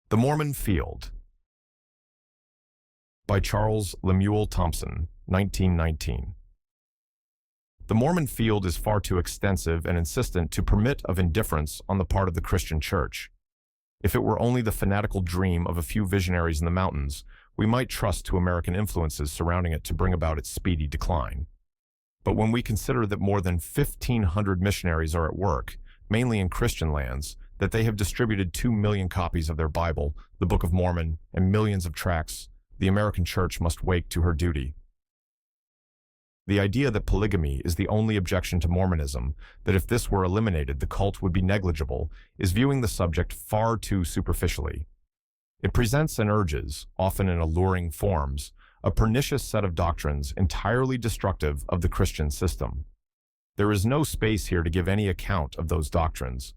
The Mormon Field by Charles Lemuel Thompson, 1919. The Mormon Field is far too extensive and insistent to permit of indifference on the part of the Christian Church. If it were only the fanatical dream of a few visionaries in the mountains, we might trust to American influences surrounding it to bring about its speedy decline. But when we consider that more than 1,500 missionaries are at work, mainly in Christian lands, that they have distributed 2 million copies of their Bible, the Book of Mormon, and millions of tracts, the American Church must wake to her duty. The idea that polygamy is the only objection to Mormonism, that if this were eliminated the cult would be negligible, is viewing the subject far too superficially. It presents and urges, often in alluring forms, a pernicious set of doctrines entirely destructive of the Christian system. There is no space here to give any account of those doctrines.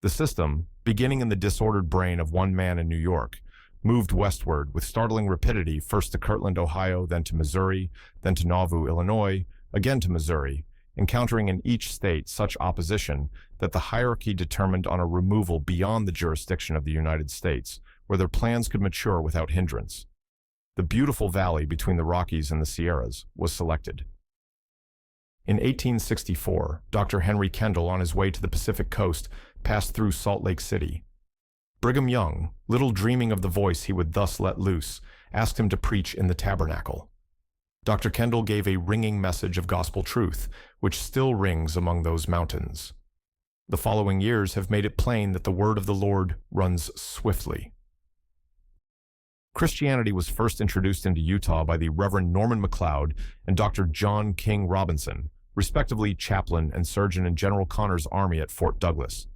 The system, beginning in the disordered brain of one man in New York, moved westward with startling rapidity, first to Kirtland, Ohio, then to Missouri, then to Nauvoo, Illinois, again to Missouri, encountering in each state such opposition that the hierarchy determined on a removal beyond the jurisdiction of the United States, where their plans could mature without hindrance. The beautiful valley between the Rockies and the Sierras was selected. In 1864, Dr. Henry Kendall, on his way to the Pacific coast, passed through Salt Lake City. Brigham Young, little dreaming of the voice he would thus let loose, asked him to preach in the tabernacle. Dr. Kendall gave a ringing message of gospel truth, which still rings among those mountains. The following years have made it plain that the word of the Lord runs swiftly. Christianity was first introduced into Utah by the Reverend Norman McLeod and Dr. John King Robinson, respectively chaplain and surgeon in General Connor's army at Fort Douglas.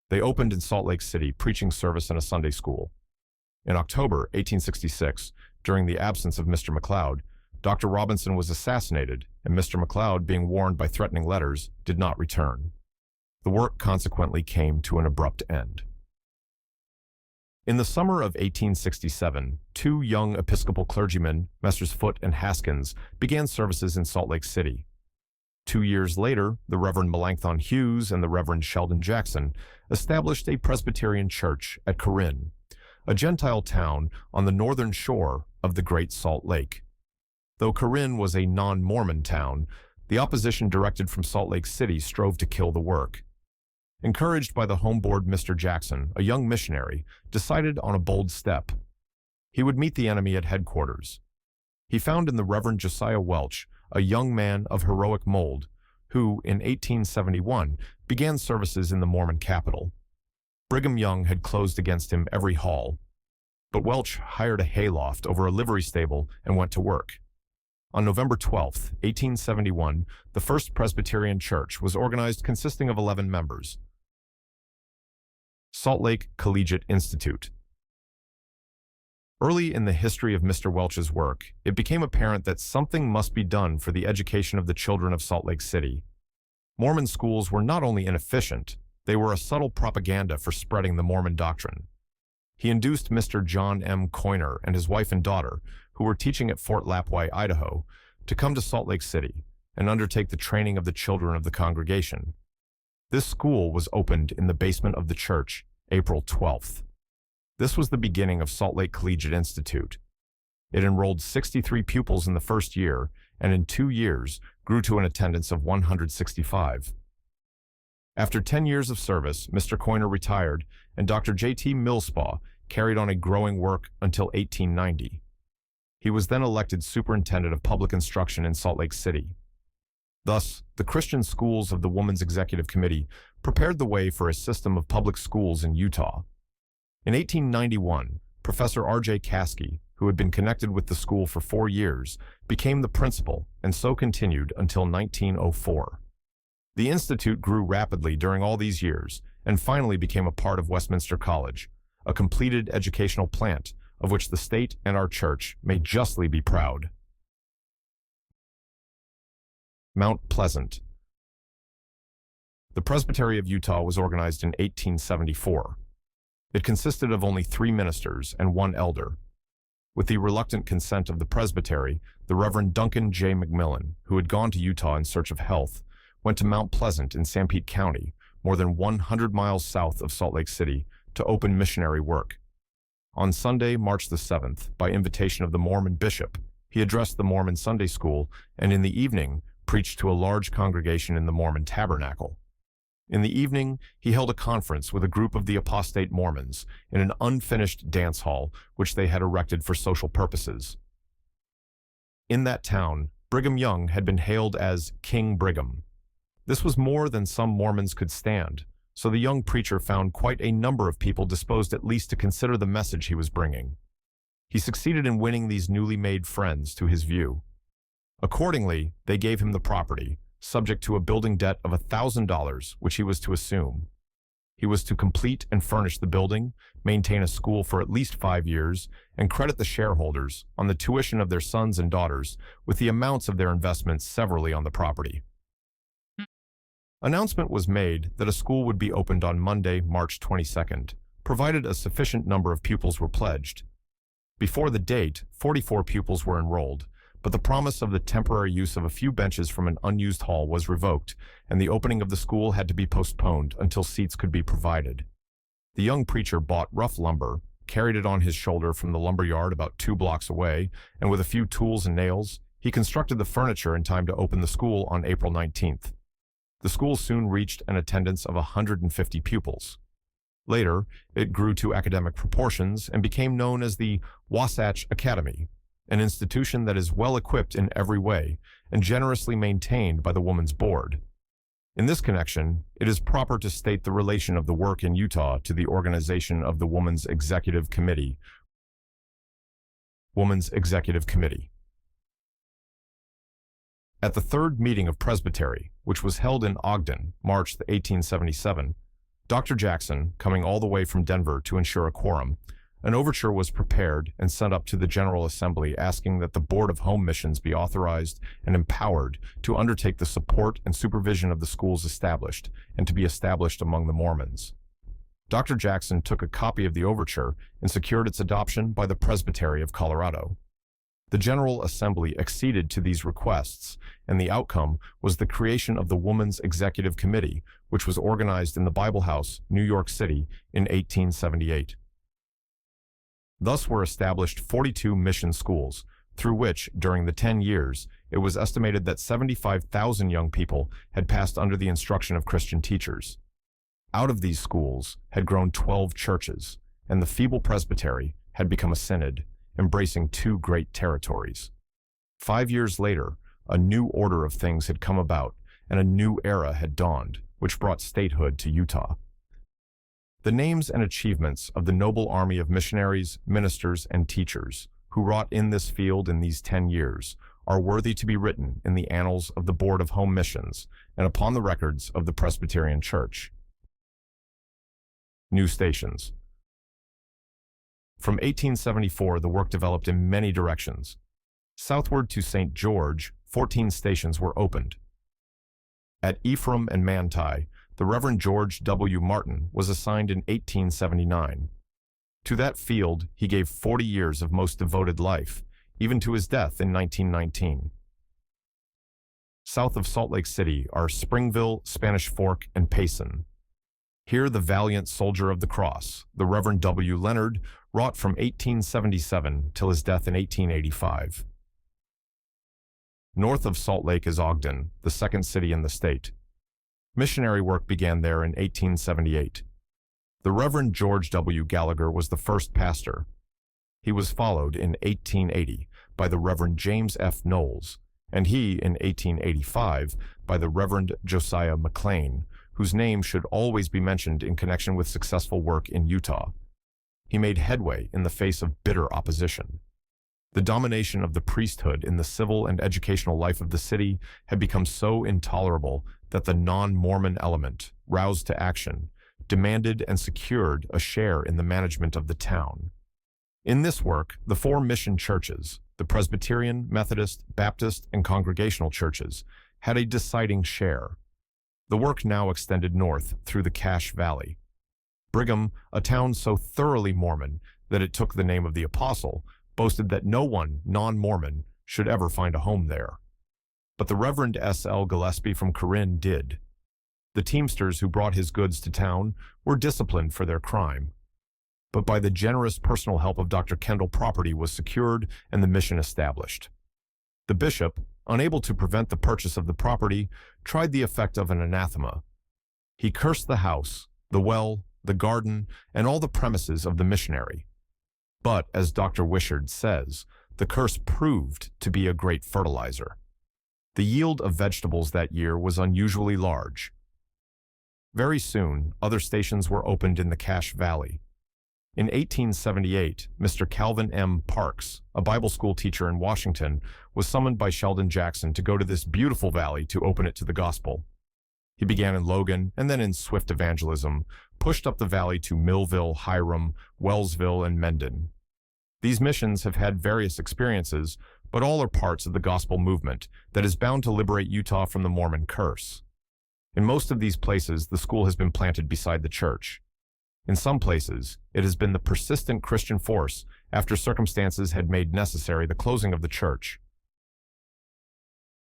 They opened in Salt Lake City, preaching service in a Sunday school. In October 1866, during the absence of Mr. McLeod, Dr. Robinson was assassinated, and Mr. McLeod, being warned by threatening letters, did not return. The work consequently came to an abrupt end. In the summer of 1867, 2 young Episcopal clergymen, Messrs. Foote and Haskins, began services in Salt Lake City. 2 years later, the Reverend Melanchthon Hughes and the Reverend Sheldon Jackson established a Presbyterian church at Corinne, a Gentile town on the northern shore of the Great Salt Lake. Though Corinne was a non-Mormon town, the opposition directed from Salt Lake City strove to kill the work. Encouraged by the homeboard Mr. Jackson, a young missionary, decided on a bold step. He would meet the enemy at headquarters. He found in the Reverend Josiah Welch, a young man of heroic mold, who, in 1871, began services in the Mormon capital. Brigham Young had closed against him every hall, but Welch hired a hayloft over a livery stable and went to work. On November 12, 1871, the First Presbyterian Church was organized consisting of 11 members. Salt Lake Collegiate Institute. Early in the history of Mr. Welch's work, it became apparent that something must be done for the education of the children of Salt Lake City. Mormon schools were not only inefficient, they were a subtle propaganda for spreading the Mormon doctrine. He induced Mr. John M. Coyner and his wife and daughter, who were teaching at Fort Lapwai, Idaho, to come to Salt Lake City and undertake the training of the children of the congregation. This school was opened in the basement of the church, April 12th. This was the beginning of Salt Lake Collegiate Institute. It enrolled 63 pupils in the first year, and in 2 years grew to an attendance of 165. After 10 years of service, Mr. Coyner retired, and Dr. J.T. Millspaugh carried on a growing work until 1890. He was then elected superintendent of public instruction in Salt Lake City. Thus, the Christian schools of the Women's Executive Committee prepared the way for a system of public schools in Utah. In 1891, Professor R.J. Caskey, who had been connected with the school for 4 years, became the principal, and so continued until 1904. The institute grew rapidly during all these years, and finally became a part of Westminster College, a completed educational plant of which the state and our church may justly be proud. Mount Pleasant. The Presbytery of Utah was organized in 1874. It consisted of only 3 ministers and 1 elder. With the reluctant consent of the presbytery, the Reverend Duncan J. McMillan, who had gone to Utah in search of health, went to Mount Pleasant in Sanpete County, more than 100 miles south of Salt Lake City, to open missionary work. On Sunday, March the 7th, by invitation of the Mormon bishop, he addressed the Mormon Sunday school and in the evening preached to a large congregation in the Mormon tabernacle. In the evening, he held a conference with a group of the apostate Mormons in an unfinished dance hall which they had erected for social purposes. In that town, Brigham Young had been hailed as King Brigham. This was more than some Mormons could stand, so the young preacher found quite a number of people disposed at least to consider the message he was bringing. He succeeded in winning these newly made friends to his view. Accordingly, they gave him the property, subject to a building debt of $1,000, which he was to assume. He was to complete and furnish the building, maintain a school for at least 5 years, and credit the shareholders on the tuition of their sons and daughters with the amounts of their investments severally on the property. Announcement was made that a school would be opened on Monday, March 22nd, provided a sufficient number of pupils were pledged. Before the date, 44 pupils were enrolled, but the promise of the temporary use of a few benches from an unused hall was revoked, and the opening of the school had to be postponed until seats could be provided. The young preacher bought rough lumber, carried it on his shoulder from the lumber yard about 2 blocks away, and with a few tools and nails, he constructed the furniture in time to open the school on April 19th. The school soon reached an attendance of 150 pupils. Later, it grew to academic proportions and became known as the Wasatch Academy, an institution that is well equipped in every way and generously maintained by the Woman's Board. In this connection, it is proper to state the relation of the work in Utah to the organization of the Woman's Executive Committee. Woman's Executive Committee. At the third meeting of Presbytery, which was held in Ogden, March 1877, Dr. Jackson, coming all the way from Denver to ensure a quorum, an overture was prepared and sent up to the General Assembly asking that the Board of Home Missions be authorized and empowered to undertake the support and supervision of the schools established and to be established among the Mormons. Dr. Jackson took a copy of the overture and secured its adoption by the Presbytery of Colorado. The General Assembly acceded to these requests, and the outcome was the creation of the Woman's Executive Committee, which was organized in the Bible House, New York City, in 1878. Thus were established 42 mission schools, through which, during the 10 years, it was estimated that 75,000 young people had passed under the instruction of Christian teachers. Out of these schools had grown 12 churches, and the feeble presbytery had become a synod, embracing 2 great territories. 5 years later, a new order of things had come about, and a new era had dawned, which brought statehood to Utah. The names and achievements of the noble army of missionaries, ministers, and teachers who wrought in this field in these 10 years are worthy to be written in the annals of the Board of Home Missions and upon the records of the Presbyterian Church. New stations. From 1874, the work developed in many directions. Southward to St. George, 14 stations were opened. At Ephraim and Manti, the Reverend George W. Martin was assigned in 1879. To that field, he gave 40 years of most devoted life, even to his death in 1919. South of Salt Lake City are Springville, Spanish Fork, and Payson. Here the valiant soldier of the cross, the Reverend W. Leonard, wrought from 1877 till his death in 1885. North of Salt Lake is Ogden, the second city in the state. Missionary work began there in 1878. The Reverend George W. Gallagher was the first pastor. He was followed in 1880 by the Reverend James F. Knowles, and he in 1885 by the Reverend Josiah McLean, whose name should always be mentioned in connection with successful work in Utah. He made headway in the face of bitter opposition. The domination of the priesthood in the civil and educational life of the city had become so intolerable that the non-Mormon element, roused to action, demanded and secured a share in the management of the town. In this work, the 4 mission churches, the Presbyterian, Methodist, Baptist, and Congregational churches, had a deciding share. The work now extended north through the Cache Valley. Brigham, a town so thoroughly Mormon that it took the name of the apostle, boasted that no one non-Mormon should ever find a home there. But the Reverend S. L. Gillespie from Corinne did. The teamsters who brought his goods to town were disciplined for their crime. but by the generous personal help of Dr. Kendall, property was secured and the mission established. The bishop, unable to prevent the purchase of the property, tried the effect of an anathema. He cursed the house, the well, the garden, and all the premises of the missionary. But, as Dr. Wishart says, the curse proved to be a great fertilizer. The yield of vegetables that year was unusually large. Very soon, other stations were opened in the Cache Valley. In 1878, Mr. Calvin M. Parks, a Bible school teacher in Washington, was summoned by Sheldon Jackson to go to this beautiful valley to open it to the gospel. He began in Logan and then in swift evangelism, pushed up the valley to Millville, Hiram, Wellsville, and Mendon. These missions have had various experiences, but all are parts of the gospel movement that is bound to liberate Utah from the Mormon curse. In most of these places, the school has been planted beside the church. In some places, it has been the persistent Christian force after circumstances had made necessary the closing of the church.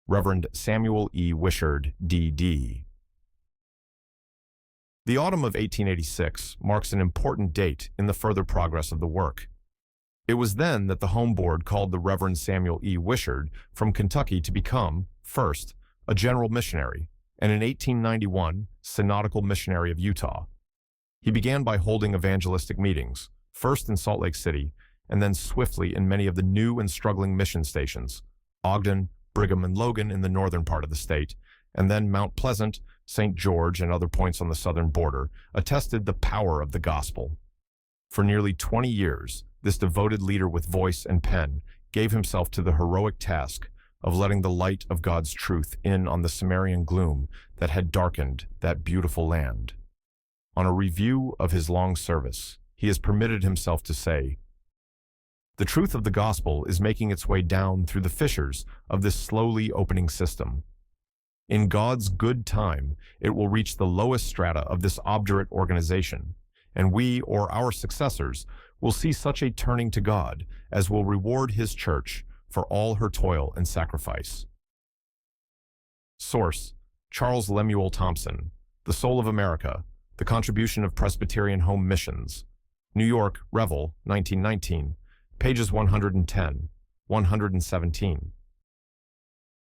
Reverend Samuel E. Wishart, D.D. The autumn of 1886 marks an important date in the further progress of the work. It was then that the home board called the Reverend Samuel E. Wishart from Kentucky to become, first, a general missionary, and in 1891, synodical missionary of Utah. He began by holding evangelistic meetings, first in Salt Lake City, and then swiftly in many of the new and struggling mission stations, Ogden, Brigham, and Logan in the northern part of the state, and then Mount Pleasant, St. George, and other points on the southern border, attested the power of the gospel. For nearly 20 years, this devoted leader with voice and pen gave himself to the heroic task of letting the light of God's truth in on the Sumerian gloom that had darkened that beautiful land. On a review of his long service, he has permitted himself to say, "The truth of the gospel is making its way down through the fissures of this slowly opening system. In God's good time, it will reach the lowest strata of this obdurate organization, and we, or our successors, will see such a turning to God as will reward His church for all her toil and sacrifice." Source: Charles Lemuel Thompson, The Soul of America, The Contribution of Presbyterian Home Missions. New York, Revell, 1919, pages 110, 117.